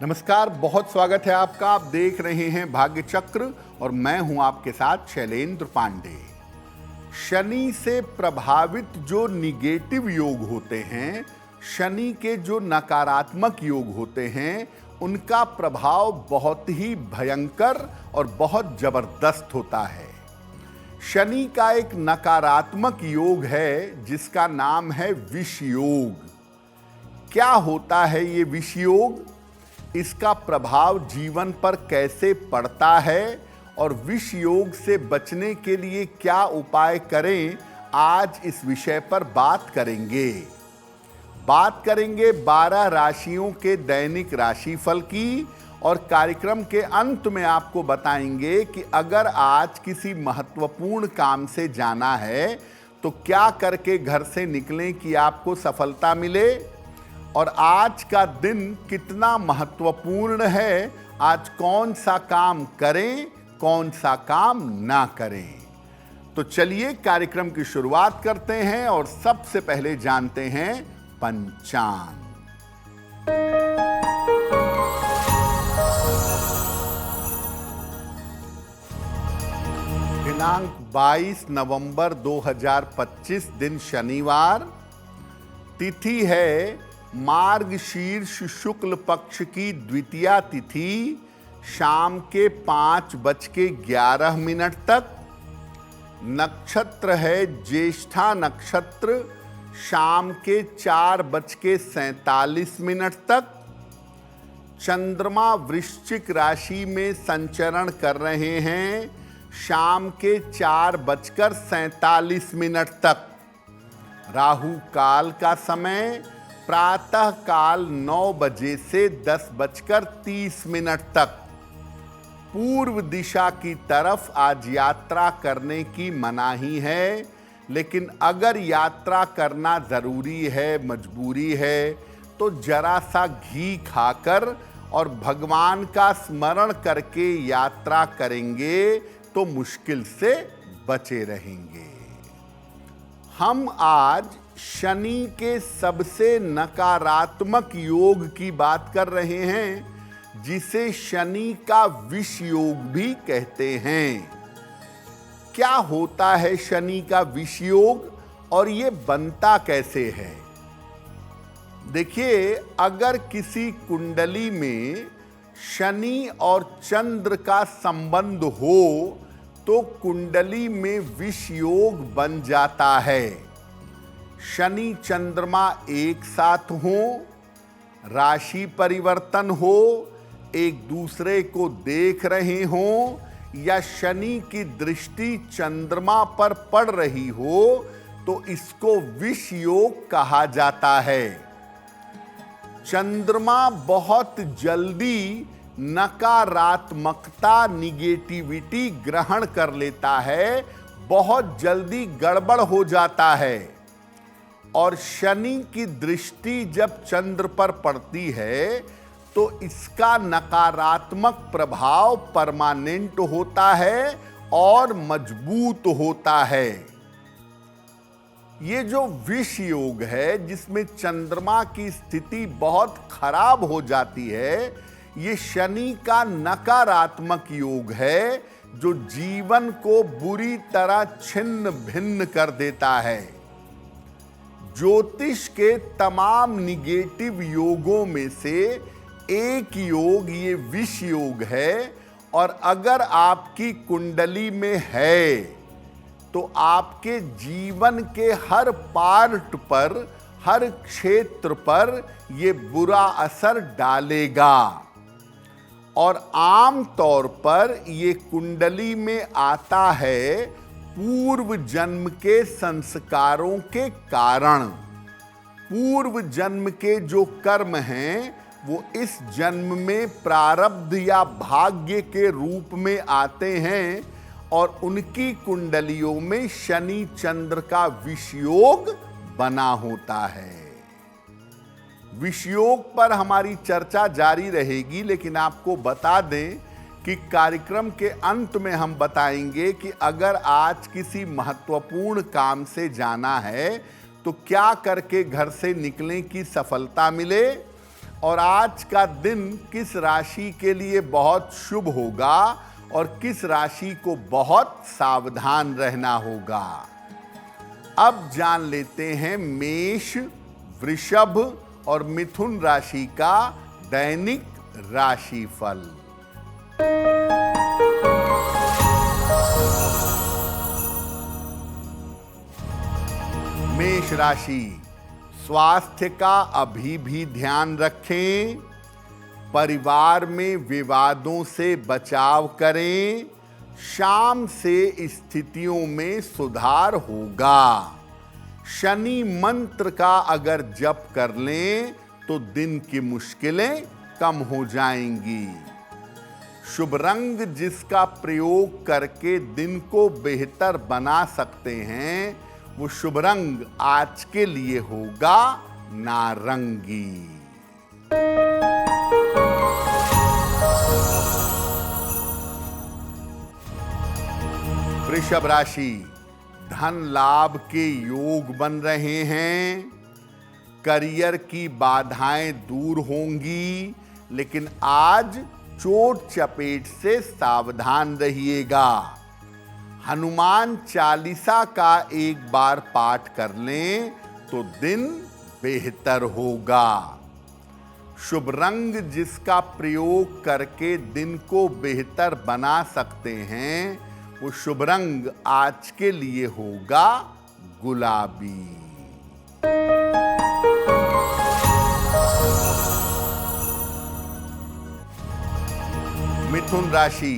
नमस्कार, बहुत स्वागत है आपका। आप देख रहे हैं भाग्य चक्र और मैं हूं आपके साथ शैलेंद्र पांडे। शनि से प्रभावित जो निगेटिव योग होते हैं, शनि के जो नकारात्मक योग होते हैं, उनका प्रभाव बहुत ही भयंकर और बहुत जबरदस्त होता है। शनि का एक नकारात्मक योग है जिसका नाम है विष योग। क्या होता है ये विष योग? इसका प्रभाव जीवन पर कैसे पड़ता है और विष योग से बचने के लिए क्या उपाय करें, आज इस विषय पर बात करेंगे। 12 राशियों के दैनिक राशिफल की और कार्यक्रम के अंत में आपको बताएंगे कि अगर आज किसी महत्वपूर्ण काम से जाना है तो क्या करके घर से निकलें कि आपको सफलता मिले, और आज का दिन कितना महत्वपूर्ण है, आज कौन सा काम करें, कौन सा काम ना करें। तो चलिए कार्यक्रम की शुरुआत करते हैं और सबसे पहले जानते हैं पंचांग। दिनांक 22 नवंबर 2025, दिन शनिवार। तिथि है मार्गशीर्ष शुक्ल पक्ष की द्वितीया तिथि, शाम के 5:11 तक। नक्षत्र है ज्येष्ठा नक्षत्र, शाम के 4:47 तक। चंद्रमा वृश्चिक राशि में संचरण कर रहे हैं, शाम के 4:47 तक। राहु काल का समय प्रातः काल 9 बजे से 10:30 तक। पूर्व दिशा की तरफ आज यात्रा करने की मनाही है, लेकिन अगर यात्रा करना जरूरी है, मजबूरी है, तो जरा सा घी खाकर और भगवान का स्मरण करके यात्रा करेंगे तो मुश्किल से बचे रहेंगे। हम आज शनि के सबसे नकारात्मक योग की बात कर रहे हैं, जिसे शनि का विष योग भी कहते हैं। क्या होता है शनि का विष योग और ये बनता कैसे है? देखिए, अगर किसी कुंडली में शनि और चंद्र का संबंध हो तो कुंडली में विष योग बन जाता है। शनि चंद्रमा एक साथ हो, राशि परिवर्तन हो, एक दूसरे को देख रहे हो, या शनि की दृष्टि चंद्रमा पर पड़ रही हो, तो इसको विष योग कहा जाता है। चंद्रमा बहुत जल्दी नकारात्मकता, निगेटिविटी ग्रहण कर लेता है, बहुत जल्दी गड़बड़ हो जाता है। और शनि की दृष्टि जब चंद्र पर पड़ती है तो इसका नकारात्मक प्रभाव परमानेंट होता है और मजबूत होता है। ये जो विष योग है, जिसमें चंद्रमा की स्थिति बहुत खराब हो जाती है, ये शनि का नकारात्मक योग है जो जीवन को बुरी तरह छिन्न भिन्न कर देता है। ज्योतिष के तमाम निगेटिव योगों में से एक योग ये विष योग है, और अगर आपकी कुंडली में है तो आपके जीवन के हर पार्ट पर, हर क्षेत्र पर ये बुरा असर डालेगा। और आम तौर पर ये कुंडली में आता है पूर्व जन्म के संस्कारों के कारण। पूर्व जन्म के जो कर्म हैं वो इस जन्म में प्रारब्ध या भाग्य के रूप में आते हैं, और उनकी कुंडलियों में शनि चंद्र का विष योग बना होता है। विष योग पर हमारी चर्चा जारी रहेगी, लेकिन आपको बता दें कि कार्यक्रम के अंत में हम बताएंगे कि अगर आज किसी महत्वपूर्ण काम से जाना है तो क्या करके घर से निकलें कि सफलता मिले, और आज का दिन किस राशि के लिए बहुत शुभ होगा और किस राशि को बहुत सावधान रहना होगा। अब जान लेते हैं मेष, वृषभ और मिथुन राशि का दैनिक राशिफल। मेष राशि, स्वास्थ्य का अभी भी ध्यान रखें। परिवार में विवादों से बचाव करें। शाम से स्थितियों में सुधार होगा। शनि मंत्र का अगर जप कर लें तो दिन की मुश्किलें कम हो जाएंगी। शुभ रंग जिसका प्रयोग करके दिन को बेहतर बना सकते हैं वो शुभ रंग आज के लिए होगा नारंगी। वृषभ राशि, धन लाभ के योग बन रहे हैं। करियर की बाधाएं दूर होंगी, लेकिन आज चोट चपेट से सावधान रहिएगा। हनुमान चालीसा का एक बार पाठ कर लें तो दिन बेहतर होगा। शुभ रंग जिसका प्रयोग करके दिन को बेहतर बना सकते हैं वो शुभ रंग आज के लिए होगा गुलाबी। मिथुन राशि,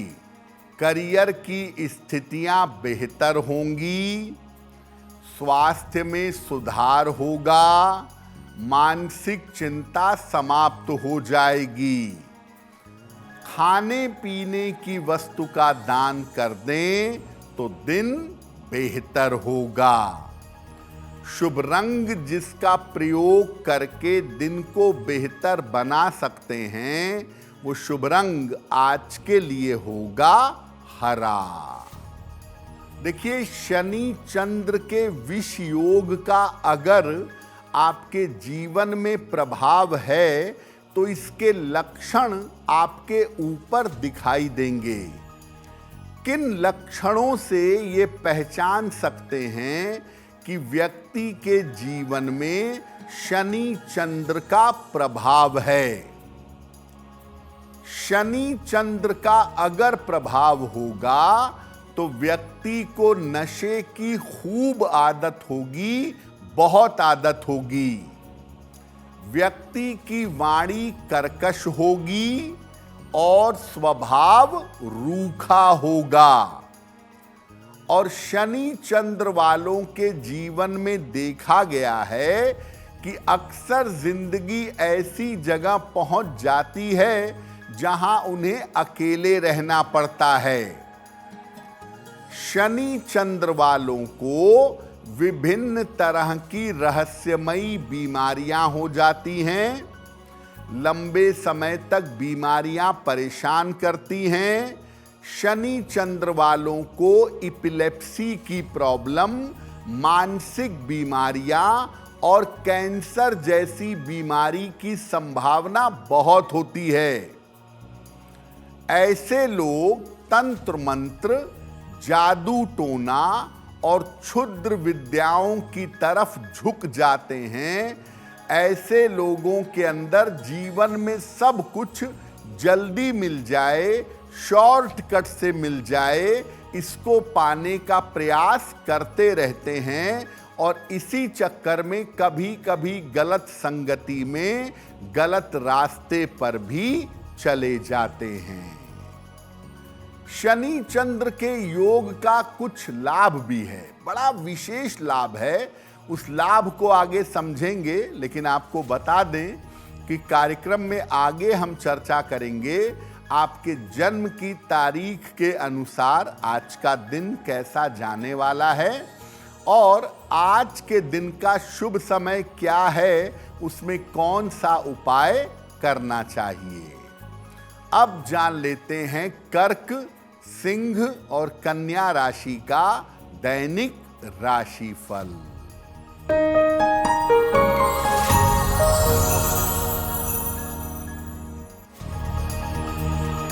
करियर की स्थितियां बेहतर होंगी। स्वास्थ्य में सुधार होगा। मानसिक चिंता समाप्त हो जाएगी। खाने पीने की वस्तु का दान कर दें तो दिन बेहतर होगा। शुभ रंग जिसका प्रयोग करके दिन को बेहतर बना सकते हैं वो शुभ रंग आज के लिए होगा हरा। देखिए, शनि चंद्र के विष योग का अगर आपके जीवन में प्रभाव है तो इसके लक्षण आपके ऊपर दिखाई देंगे। किन लक्षणों से ये पहचान सकते हैं कि व्यक्ति के जीवन में शनि चंद्र का प्रभाव है। शनि चंद्र का अगर प्रभाव होगा तो व्यक्ति को नशे की खूब आदत होगी, बहुत आदत होगी। व्यक्ति की वाणी कर्कश होगी और स्वभाव रूखा होगा। और शनि चंद्र वालों के जीवन में देखा गया है कि अक्सर जिंदगी ऐसी जगह पहुंच जाती है जहां उन्हें अकेले रहना पड़ता है। शनि चंद्र वालों को विभिन्न तरह की रहस्यमयी बीमारियां हो जाती हैं। लंबे समय तक बीमारियां परेशान करती हैं। शनि चंद्र वालों को एपिलेप्सी की प्रॉब्लम, मानसिक बीमारियां और कैंसर जैसी बीमारी की संभावना बहुत होती है। ऐसे लोग तंत्र मंत्र, जादू टोना और क्षुद्र विद्याओं की तरफ झुक जाते हैं। ऐसे लोगों के अंदर जीवन में सब कुछ जल्दी मिल जाए, शॉर्टकट से मिल जाए, इसको पाने का प्रयास करते रहते हैं और इसी चक्कर में कभी कभी गलत संगति में, गलत रास्ते पर भी चले जाते हैं। शनि चंद्र के योग का कुछ लाभ भी है, बड़ा विशेष लाभ है। उस लाभ को आगे समझेंगे, लेकिन आपको बता दें कि कार्यक्रम में आगे हम चर्चा करेंगे आपके जन्म की तारीख के अनुसार आज का दिन कैसा जाने वाला है और आज के दिन का शुभ समय क्या है, उसमें कौन सा उपाय करना चाहिए। अब जान लेते हैं कर्क, सिंह और कन्या राशि का दैनिक राशिफल।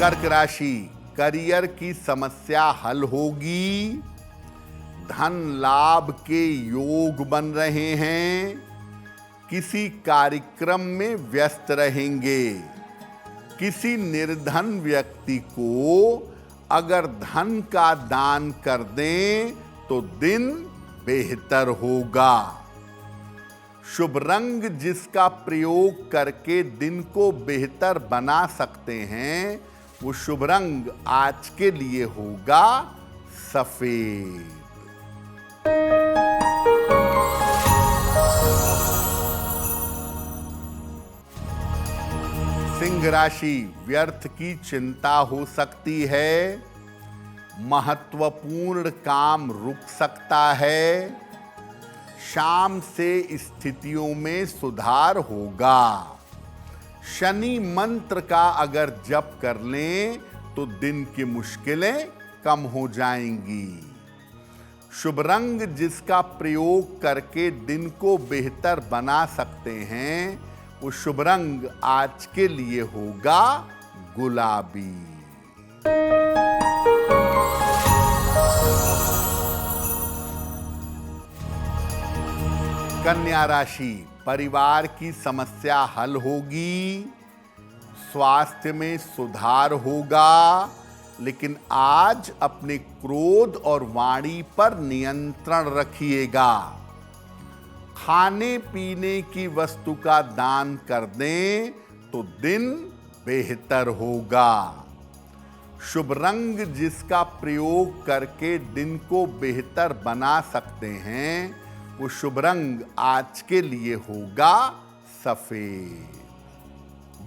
कर्क राशि, करियर की समस्या हल होगी, धन लाभ के योग बन रहे हैं, किसी कार्यक्रम में व्यस्त रहेंगे। किसी निर्धन व्यक्ति को अगर धन का दान कर दें तो दिन बेहतर होगा। शुभ रंग जिसका प्रयोग करके दिन को बेहतर बना सकते हैं, वो शुभ रंग आज के लिए होगा सफेद। सिंह राशि, व्यर्थ की चिंता हो सकती है, महत्वपूर्ण काम रुक सकता है, शाम से स्थितियों में सुधार होगा। शनि मंत्र का अगर जप कर लें तो दिन की मुश्किलें कम हो जाएंगी। शुभ रंग जिसका प्रयोग करके दिन को बेहतर बना सकते हैं, वो शुभ रंग आज के लिए होगा गुलाबी। कन्या राशि, परिवार की समस्या हल होगी, स्वास्थ्य में सुधार होगा, लेकिन आज अपने क्रोध और वाणी पर नियंत्रण रखिएगा। खाने पीने की वस्तु का दान कर दें तो दिन बेहतर होगा। शुभ रंग जिसका प्रयोग करके दिन को बेहतर बना सकते हैं, वो शुभ रंग आज के लिए होगा सफेद।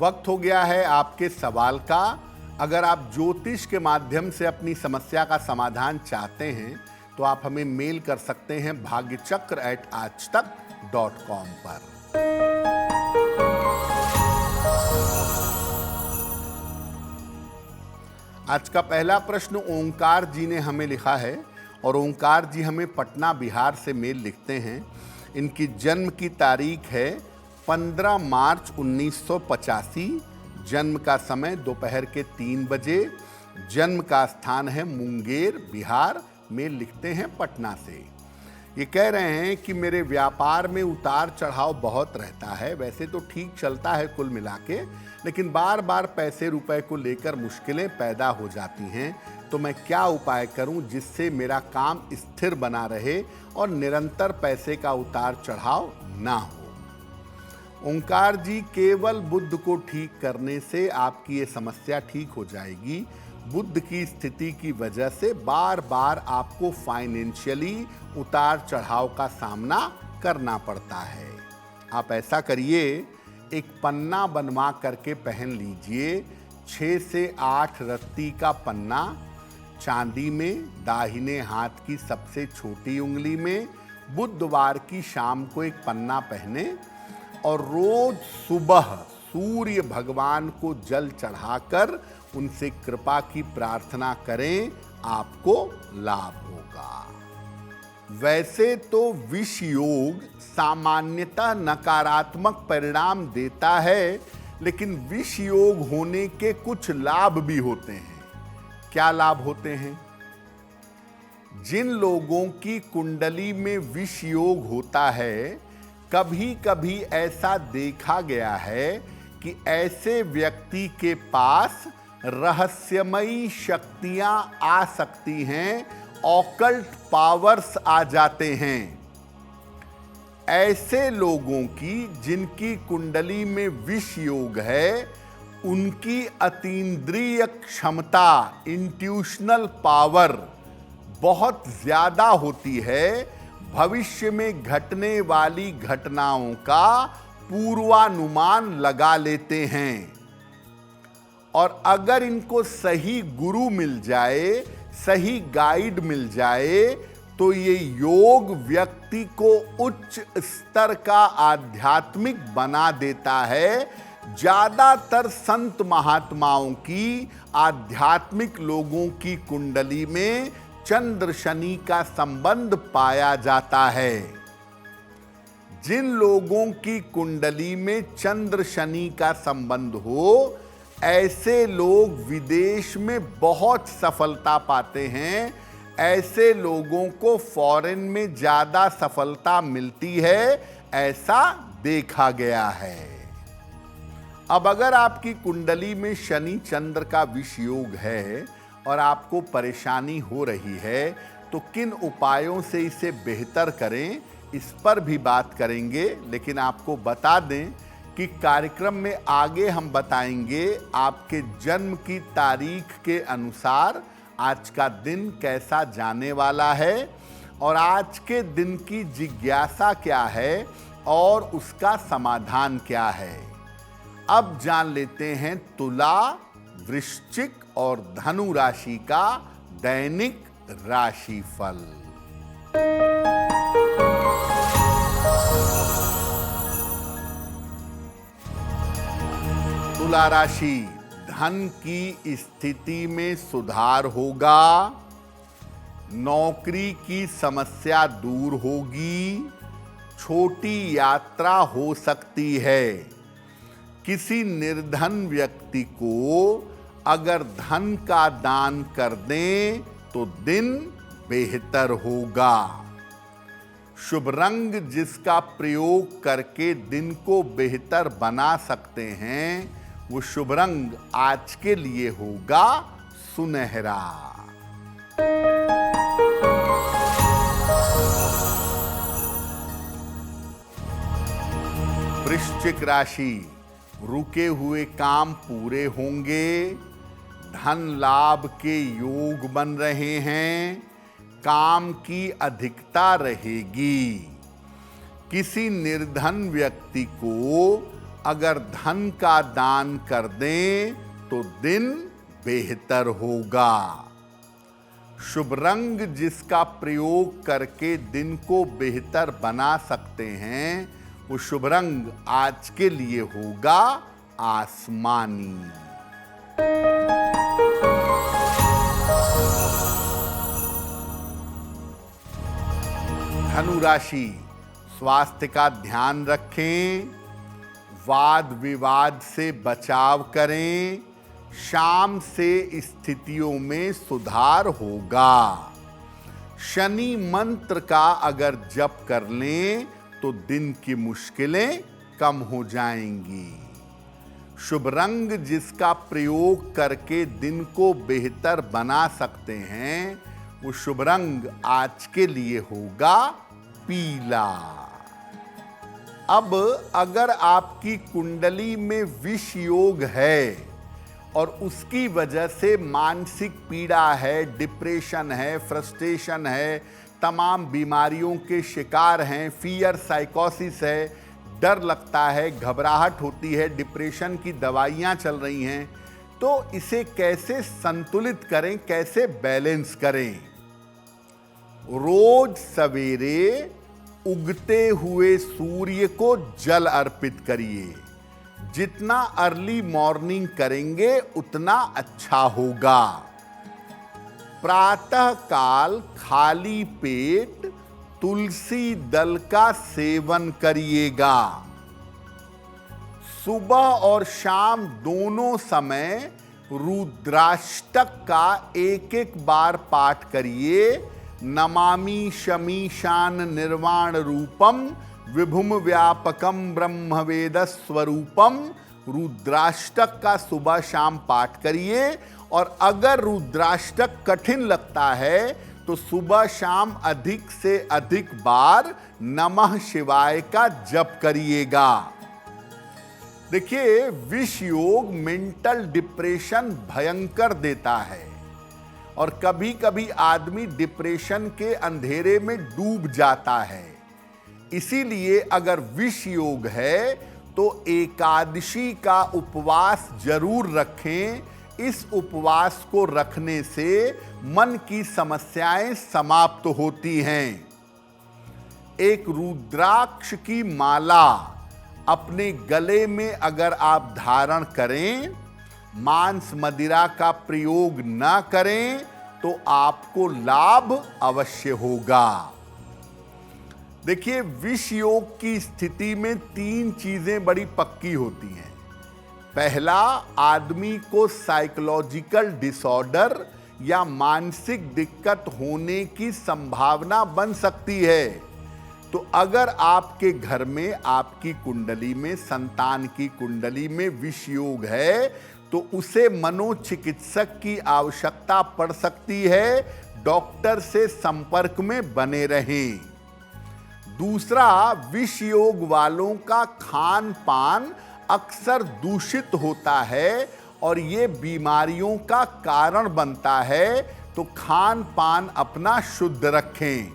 वक्त हो गया है आपके सवाल का। अगर आप ज्योतिष के माध्यम से अपनी समस्या का समाधान चाहते हैं तो आप हमें मेल कर सकते हैं bhagyachakra@aajtak.com पर। आज का पहला प्रश्न ओंकार जी ने हमें लिखा है और ओंकार जी हमें पटना बिहार से मेल लिखते हैं। इनकी जन्म की तारीख है 15 मार्च 1985, जन्म का समय दोपहर के 3 बजे, जन्म का स्थान है मुंगेर बिहार। मेल लिखते हैं पटना से। ये कह रहे हैं कि मेरे व्यापार में उतार चढ़ाव बहुत रहता है, वैसे तो ठीक चलता है कुल मिला के, लेकिन बार बार पैसे रुपए को लेकर मुश्किलें पैदा हो जाती हैं। तो मैं क्या उपाय करूं जिससे मेरा काम स्थिर बना रहे और निरंतर पैसे का उतार चढ़ाव ना हो। ओंकार जी, केवल बुध को ठीक करने से आपकी ये समस्या ठीक हो जाएगी। बुध की स्थिति की वजह से बार बार आपको फाइनेंशियली उतार चढ़ाव का सामना करना पड़ता है। आप ऐसा करिए, एक पन्ना बनवा करके पहन लीजिए, 6 से 8 रत्ती का पन्ना, चांदी में, दाहिने हाथ की सबसे छोटी उंगली में। बुधवार की शाम को एक पन्ना पहने और रोज सुबह सूर्य भगवान को जल चढ़ाकर उनसे कृपा की प्रार्थना करें, आपको लाभ होगा। वैसे तो विष योग सामान्यतः नकारात्मक परिणाम देता है, लेकिन विष योग होने के कुछ लाभ भी होते हैं। क्या लाभ होते हैं? जिन लोगों की कुंडली में विष योग होता है, कभी कभी ऐसा देखा गया है कि ऐसे व्यक्ति के पास रहस्यमयी शक्तियां आ सकती हैं, ऑकल्ट पावर्स आ जाते हैं। ऐसे लोगों की जिनकी कुंडली में विष योग है, उनकी अतीन्द्रिय क्षमता, इंट्यूशनल पावर बहुत ज्यादा होती है। भविष्य में घटने वाली घटनाओं का पूर्वानुमान लगा लेते हैं और अगर इनको सही गुरु मिल जाए, सही गाइड मिल जाए, तो ये योग व्यक्ति को उच्च स्तर का आध्यात्मिक बना देता है। ज्यादातर संत महात्माओं की, आध्यात्मिक लोगों की कुंडली में चंद्र शनि का संबंध पाया जाता है। जिन लोगों की कुंडली में चंद्र शनि का संबंध हो, ऐसे लोग विदेश में बहुत सफलता पाते हैं, ऐसे लोगों को फॉरेन में ज्यादा सफलता मिलती है, ऐसा देखा गया है। अब अगर आपकी कुंडली में शनि चंद्र का विष योग है और आपको परेशानी हो रही है, तो किन उपायों से इसे बेहतर करें, इस पर भी बात करेंगे। लेकिन आपको बता दें कि कार्यक्रम में आगे हम बताएंगे आपके जन्म की तारीख के अनुसार आज का दिन कैसा जाने वाला है और आज के दिन की जिज्ञासा क्या है और उसका समाधान क्या है। अब जान लेते हैं तुला, वृश्चिक और धनु राशि का दैनिक राशिफल। तुला राशि, धन की स्थिति में सुधार होगा, नौकरी की समस्या दूर होगी, छोटी यात्रा हो सकती है। किसी निर्धन व्यक्ति को अगर धन का दान कर दें तो दिन बेहतर होगा। शुभ रंग जिसका प्रयोग करके दिन को बेहतर बना सकते हैं, वो शुभ रंग आज के लिए होगा सुनहरा। वृश्चिक राशि, रुके हुए काम पूरे होंगे, धन लाभ के योग बन रहे हैं, काम की अधिकता रहेगी। किसी निर्धन व्यक्ति को अगर धन का दान कर दें तो दिन बेहतर होगा। शुभ रंग जिसका प्रयोग करके दिन को बेहतर बना सकते हैं, वो शुभ रंग आज के लिए होगा आसमानी। धनु राशि, स्वास्थ्य का ध्यान रखें, वाद विवाद से बचाव करें, शाम से स्थितियों में सुधार होगा। शनि मंत्र का अगर जप कर लें तो दिन की मुश्किलें कम हो जाएंगी। शुभ रंग जिसका प्रयोग करके दिन को बेहतर बना सकते हैं, वो शुभ रंग आज के लिए होगा पीला। अब अगर आपकी कुंडली में विष योग है और उसकी वजह से मानसिक पीड़ा है, डिप्रेशन है, फ्रस्ट्रेशन है, तमाम बीमारियों के शिकार हैं, फियर साइकोसिस है, डर लगता है, घबराहट होती है, डिप्रेशन की दवाइयाँ चल रही हैं, तो इसे कैसे संतुलित करें, कैसे बैलेंस करें। रोज सवेरे उगते हुए सूर्य को जल अर्पित करिए। जितना अर्ली मॉर्निंग करेंगे उतना अच्छा होगा। प्रातः काल खाली पेट तुलसी दल का सेवन करिएगा। सुबह और शाम दोनों समय रुद्राष्टक का एक एक बार पाठ करिए। नमामि शमीशान निर्वाण रूपम विभुम व्यापकम ब्रह्म वेद स्वरूपम। रुद्राष्टक का सुबह शाम पाठ करिए। और अगर रुद्राष्टक कठिन लगता है तो सुबह शाम अधिक से अधिक बार नमः शिवाय का जप करिएगा। देखिए, विष योग मेंटल डिप्रेशन भयंकर देता है और कभी कभी आदमी डिप्रेशन के अंधेरे में डूब जाता है। इसीलिए अगर विष योग है तो एकादशी का उपवास जरूर रखें। इस उपवास को रखने से मन की समस्याएं समाप्त होती हैं। एक रुद्राक्ष की माला अपने गले में अगर आप धारण करें, मांस मदिरा का प्रयोग न करें, तो आपको लाभ अवश्य होगा। देखिए, विष योग की स्थिति में तीन चीजें बड़ी पक्की होती हैं। पहला, आदमी को साइकोलॉजिकल डिसऑर्डर या मानसिक दिक्कत होने की संभावना बन सकती है। तो अगर आपके घर में, आपकी कुंडली में, संतान की कुंडली में विष योग है तो उसे मनोचिकित्सक की आवश्यकता पड़ सकती है। डॉक्टर से संपर्क में बने रहें। दूसरा, विष योग वालों का खान पान अक्सर दूषित होता है और ये बीमारियों का कारण बनता है, तो खान पान अपना शुद्ध रखें।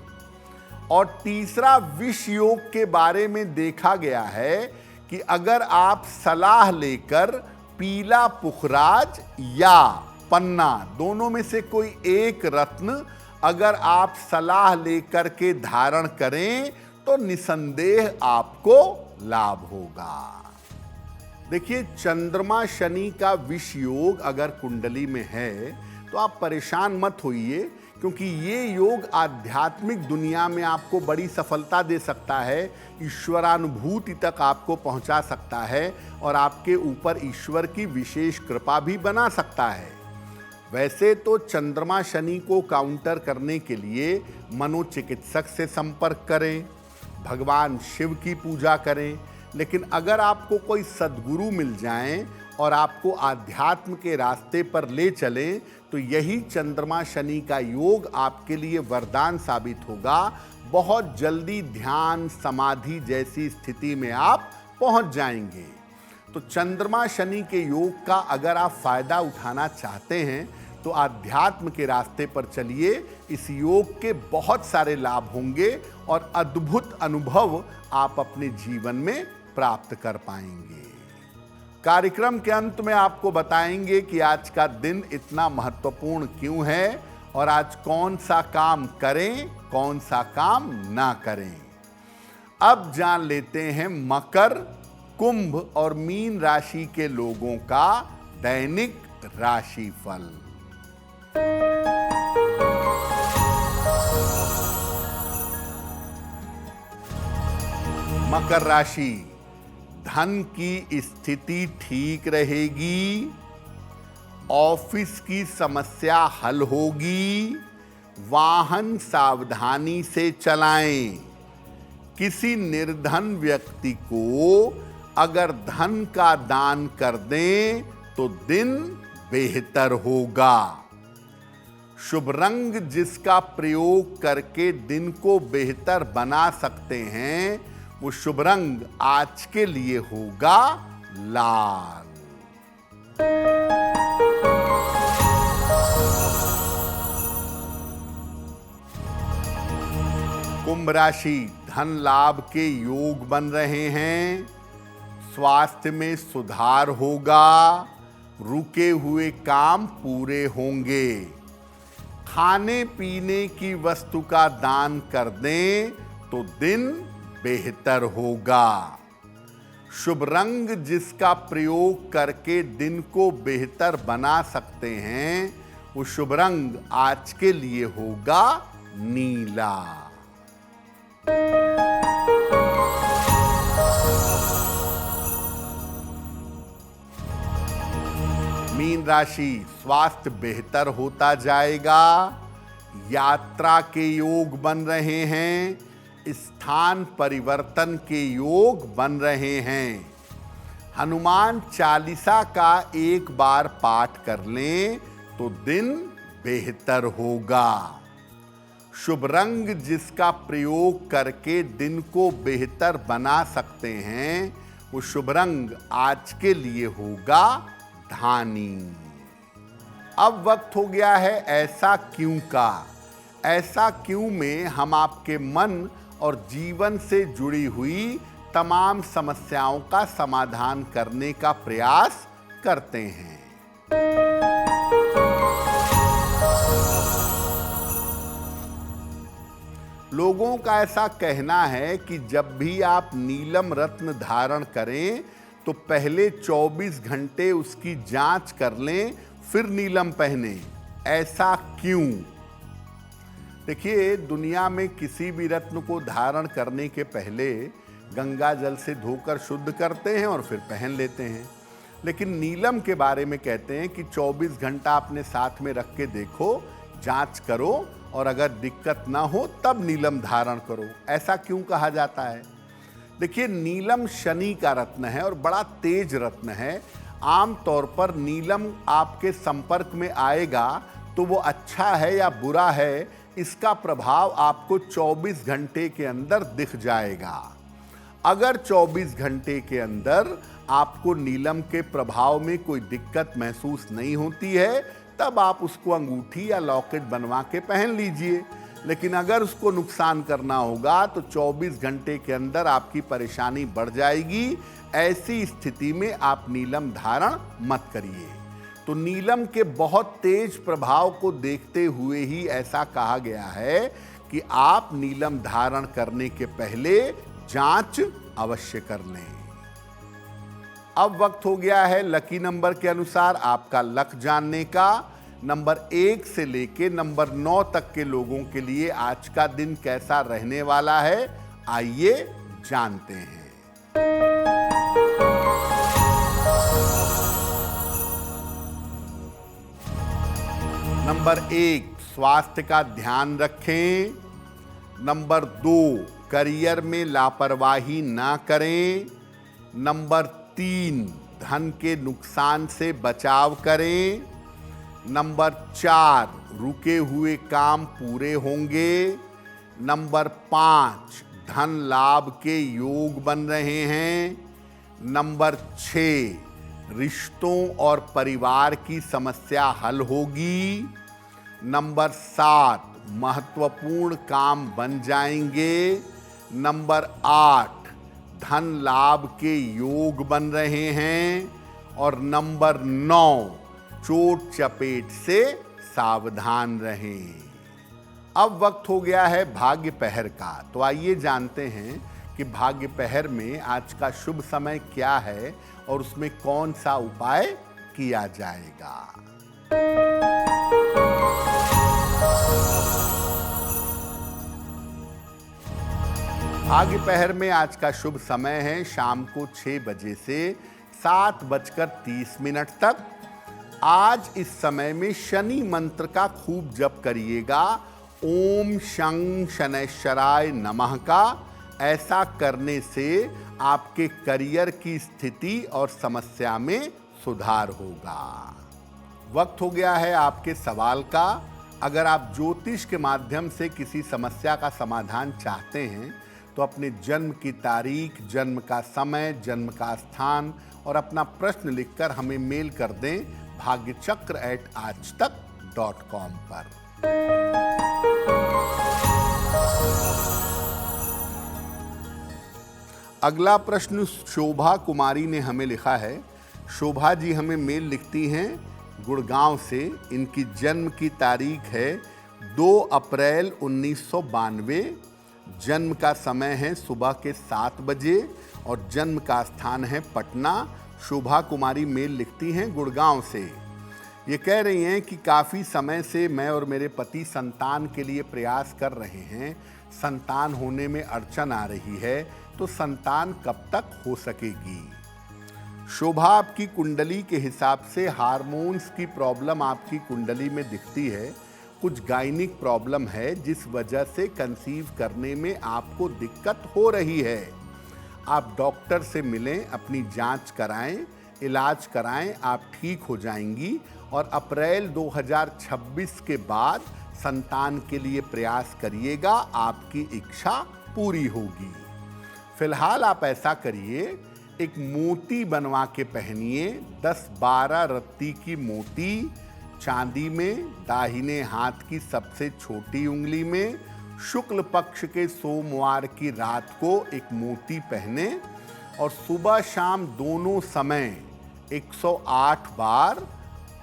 और तीसरा, विष योग के बारे में देखा गया है कि अगर आप सलाह लेकर पीला पुखराज या पन्ना, दोनों में से कोई एक रत्न अगर आप सलाह लेकर के धारण करें तो निसंदेह आपको लाभ होगा। देखिए, चंद्रमा शनि का विष योग अगर कुंडली में है तो आप परेशान मत होइए, क्योंकि ये योग आध्यात्मिक दुनिया में आपको बड़ी सफलता दे सकता है, ईश्वरानुभूति तक आपको पहुंचा सकता है और आपके ऊपर ईश्वर की विशेष कृपा भी बना सकता है। वैसे तो चंद्रमा शनि को काउंटर करने के लिए मनोचिकित्सक से संपर्क करें, भगवान शिव की पूजा करें, लेकिन अगर आपको कोई सद्गुरु मिल जाएं और आपको आध्यात्म के रास्ते पर ले चलें तो यही चंद्रमा शनि का योग आपके लिए वरदान साबित होगा। बहुत जल्दी ध्यान समाधि जैसी स्थिति में आप पहुंच जाएंगे। तो चंद्रमा शनि के योग का अगर आप फायदा उठाना चाहते हैं तो आध्यात्म के रास्ते पर चलिए। इस योग के बहुत सारे लाभ होंगे और अद्भुत अनुभव आप अपने जीवन में प्राप्त कर पाएंगे। कार्यक्रम के अंत में आपको बताएंगे कि आज का दिन इतना महत्वपूर्ण क्यों है और आज कौन सा काम करें, कौन सा काम ना करें। अब जान लेते हैं मकर, कुंभ और मीन राशि के लोगों का दैनिक राशिफल। मकर राशि, धन की स्थिति ठीक रहेगी, ऑफिस की समस्या हल होगी, वाहन सावधानी से चलाएं। किसी निर्धन व्यक्ति को अगर धन का दान कर दें तो दिन बेहतर होगा। शुभ रंग जिसका प्रयोग करके दिन को बेहतर बना सकते हैं वो शुभ रंग आज के लिए होगा लाल। कुंभ राशि, धन लाभ के योग बन रहे हैं, स्वास्थ्य में सुधार होगा, रुके हुए काम पूरे होंगे। खाने पीने की वस्तु का दान कर दें तो दिन बेहतर होगा। शुभ रंग जिसका प्रयोग करके दिन को बेहतर बना सकते हैं वो शुभ रंग आज के लिए होगा नीला। मीन राशि, स्वास्थ्य बेहतर होता जाएगा, यात्रा के योग बन रहे हैं, स्थान परिवर्तन के योग बन रहे हैं। हनुमान चालीसा का एक बार पाठ कर लें तो दिन बेहतर होगा। शुभ रंग जिसका प्रयोग करके दिन को बेहतर बना सकते हैं वो शुभ रंग आज के लिए होगा धानी। अब वक्त हो गया है ऐसा क्यों का। ऐसा क्यों में हम आपके मन और जीवन से जुड़ी हुई तमाम समस्याओं का समाधान करने का प्रयास करते हैं। लोगों का ऐसा कहना है कि जब भी आप नीलम रत्न धारण करें तो पहले 24 घंटे उसकी जांच कर लें फिर नीलम पहने। ऐसा क्यों? देखिए, दुनिया में किसी भी रत्न को धारण करने के पहले गंगा जल से धोकर शुद्ध करते हैं और फिर पहन लेते हैं। लेकिन नीलम के बारे में कहते हैं कि 24 घंटा अपने साथ में रख के देखो, जांच करो, और अगर दिक्कत ना हो तब नीलम धारण करो। ऐसा क्यों कहा जाता है? देखिए, नीलम शनि का रत्न है और बड़ा तेज रत्न है। आमतौर पर नीलम आपके संपर्क में आएगा तो वो अच्छा है या बुरा है, इसका प्रभाव आपको 24 घंटे के अंदर दिख जाएगा। अगर 24 घंटे के अंदर आपको नीलम के प्रभाव में कोई दिक्कत महसूस नहीं होती है, तब आप उसको अंगूठी या लॉकेट बनवा के पहन लीजिए। लेकिन अगर उसको नुकसान करना होगा तो 24 घंटे के अंदर आपकी परेशानी बढ़ जाएगी। ऐसी स्थिति में आप नीलम धारण मत करिए। तो नीलम के बहुत तेज प्रभाव को देखते हुए ही ऐसा कहा गया है कि आप नीलम धारण करने के पहले जांच अवश्य कर लें। अब वक्त हो गया है लकी नंबर के अनुसार आपका लक जानने का। नंबर 1 से लेके नंबर 9 तक के लोगों के लिए आज का दिन कैसा रहने वाला है, आइए जानते हैं। नंबर 1, स्वास्थ्य का ध्यान रखें। नंबर 2, करियर में लापरवाही ना करें। नंबर 3, धन के नुकसान से बचाव करें। नंबर 4, रुके हुए काम पूरे होंगे। नंबर 5, धन लाभ के योग बन रहे हैं। नंबर 6, रिश्तों और परिवार की समस्या हल होगी। नंबर 7, महत्वपूर्ण काम बन जाएंगे। नंबर 8, धन लाभ के योग बन रहे हैं। और नंबर 9, चोट चपेट से सावधान रहें। अब वक्त हो गया है भाग्य पहर का। तो आइए जानते हैं कि भाग्य पहर में आज का शुभ समय क्या है और उसमें कौन सा उपाय किया जाएगा। भाग्य पहर में आज का शुभ समय है शाम को 6 बजे से 7:30 तक। आज इस समय में शनि मंत्र का खूब जप करिएगा, ओम शं शनैश्चराय नमः का। ऐसा करने से आपके करियर की स्थिति और समस्या में सुधार होगा। वक्त हो गया है आपके सवाल का। अगर आप ज्योतिष के माध्यम से किसी समस्या का समाधान चाहते हैं तो अपने जन्म की तारीख, जन्म का समय, जन्म का स्थान और अपना प्रश्न लिखकर हमें मेल कर दें bhagyachakra@aajtak.com पर। अगला प्रश्न शोभा कुमारी ने हमें लिखा है। शोभा जी हमें मेल लिखती हैं गुड़गांव से। इनकी जन्म की तारीख है 2 अप्रैल 1992। जन्म का समय है सुबह के 7 बजे और जन्म का स्थान है पटना। शोभा कुमारी मेल लिखती हैं गुड़गांव से। ये कह रही हैं कि काफ़ी समय से मैं और मेरे पति संतान के लिए प्रयास कर रहे हैं। संतान होने में अड़चन आ रही है, तो संतान कब तक हो सकेगी? शोभा, आपकी कुंडली के हिसाब से हार्मोन्स की प्रॉब्लम आपकी कुंडली में दिखती है। कुछ गायनिक प्रॉब्लम है जिस वजह से कंसीव करने में आपको दिक्कत हो रही है। आप डॉक्टर से मिलें, अपनी जांच कराएं, इलाज कराएं, आप ठीक हो जाएंगी और अप्रैल 2026 के बाद संतान के लिए प्रयास करिएगा, आपकी इच्छा पूरी होगी। फिलहाल आप ऐसा करिए, एक मोती बनवा के पहनिए, 10-12 रत्ती की मोती चांदी में, दाहिने हाथ की सबसे छोटी उंगली में। शुक्ल पक्ष के सोमवार की रात को एक मोती पहने और सुबह शाम दोनों समय 108 बार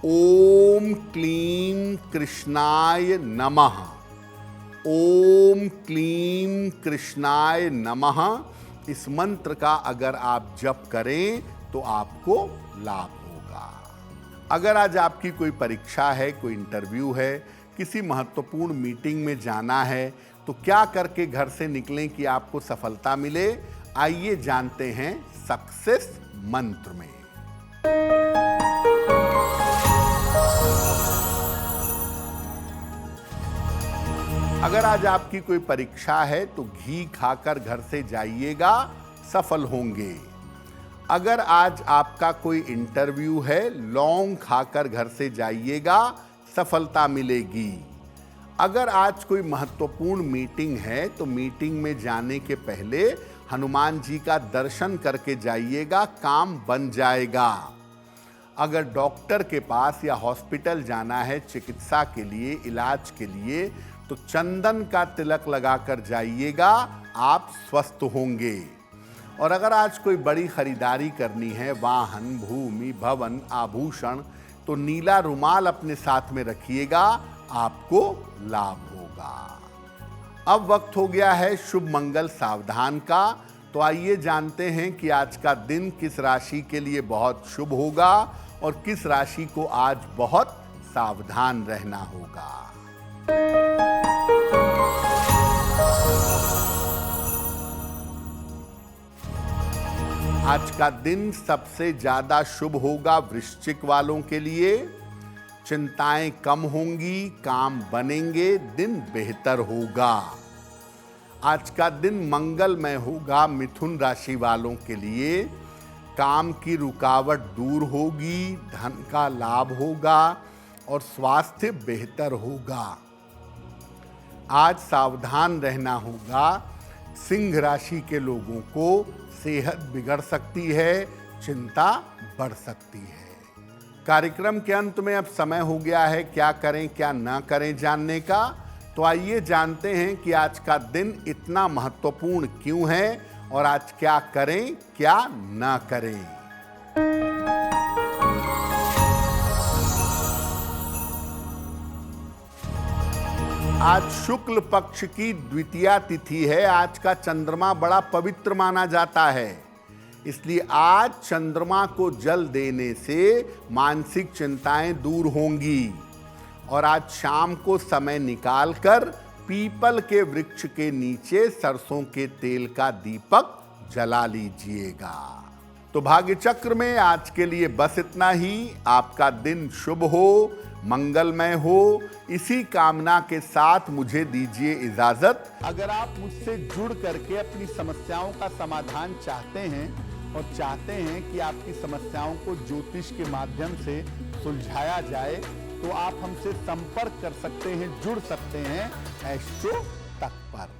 ओम क्लीं कृष्णाय नमः, ओम क्लीं कृष्णाय नमः, इस मंत्र का अगर आप जप करें तो आपको लाभ होगा। अगर आज आपकी कोई परीक्षा है, कोई इंटरव्यू है, किसी महत्वपूर्ण मीटिंग में जाना है, तो क्या करके घर से निकलें कि आपको सफलता मिले? आइए जानते हैं सक्सेस मंत्र में। अगर आज आपकी कोई परीक्षा है तो घी खाकर घर से जाइएगा, सफल होंगे। अगर आज आपका कोई इंटरव्यू है, लौंग खाकर घर से जाइएगा, सफलता मिलेगी। अगर आज कोई महत्वपूर्ण मीटिंग है तो मीटिंग में जाने के पहले हनुमान जी का दर्शन करके जाइएगा, काम बन जाएगा। अगर डॉक्टर के पास या हॉस्पिटल जाना है चिकित्सा के लिए, इलाज के लिए, तो चंदन का तिलक लगाकर जाइएगा, आप स्वस्थ होंगे। और अगर आज कोई बड़ी खरीदारी करनी है, वाहन, भूमि, भवन, आभूषण, तो नीला रुमाल अपने साथ में रखिएगा, आपको लाभ होगा। अब वक्त हो गया है शुभ मंगल सावधान का। तो आइए जानते हैं कि आज का दिन किस राशि के लिए बहुत शुभ होगा और किस राशि को आज बहुत सावधान रहना होगा। आज का दिन सबसे ज्यादा शुभ होगा वृश्चिक वालों के लिए। चिंताएं कम होंगी, काम बनेंगे, दिन बेहतर होगा। आज का दिन मंगलमय होगा मिथुन राशि वालों के लिए। काम की रुकावट दूर होगी, धन का लाभ होगा और स्वास्थ्य बेहतर होगा। आज सावधान रहना होगा। सिंह राशि के लोगों को सेहत बिगड़ सकती है, चिंता बढ़ सकती है। कार्यक्रम के अंत में अब समय हो गया है क्या करें क्या ना करें जानने का। तो आइए जानते हैं कि आज का दिन इतना महत्वपूर्ण क्यों है और आज क्या करें क्या ना करें। आज शुक्ल पक्ष की द्वितीया तिथि है। आज का चंद्रमा बड़ा पवित्र माना जाता है, इसलिए आज चंद्रमा को जल देने से मानसिक चिंताएं दूर होंगी। और आज शाम को समय निकालकर पीपल के वृक्ष के नीचे सरसों के तेल का दीपक जला लीजिएगा। तो भाग्य चक्र में आज के लिए बस इतना ही। आपका दिन शुभ हो, मंगलमय हो, इसी कामना के साथ मुझे दीजिए इजाजत। अगर आप मुझसे जुड़ करके अपनी समस्याओं का समाधान चाहते हैं और चाहते हैं कि आपकी समस्याओं को ज्योतिष के माध्यम से सुलझाया जाए, तो आप हमसे संपर्क कर सकते हैं, जुड़ सकते हैं एस्ट्रो तक पर।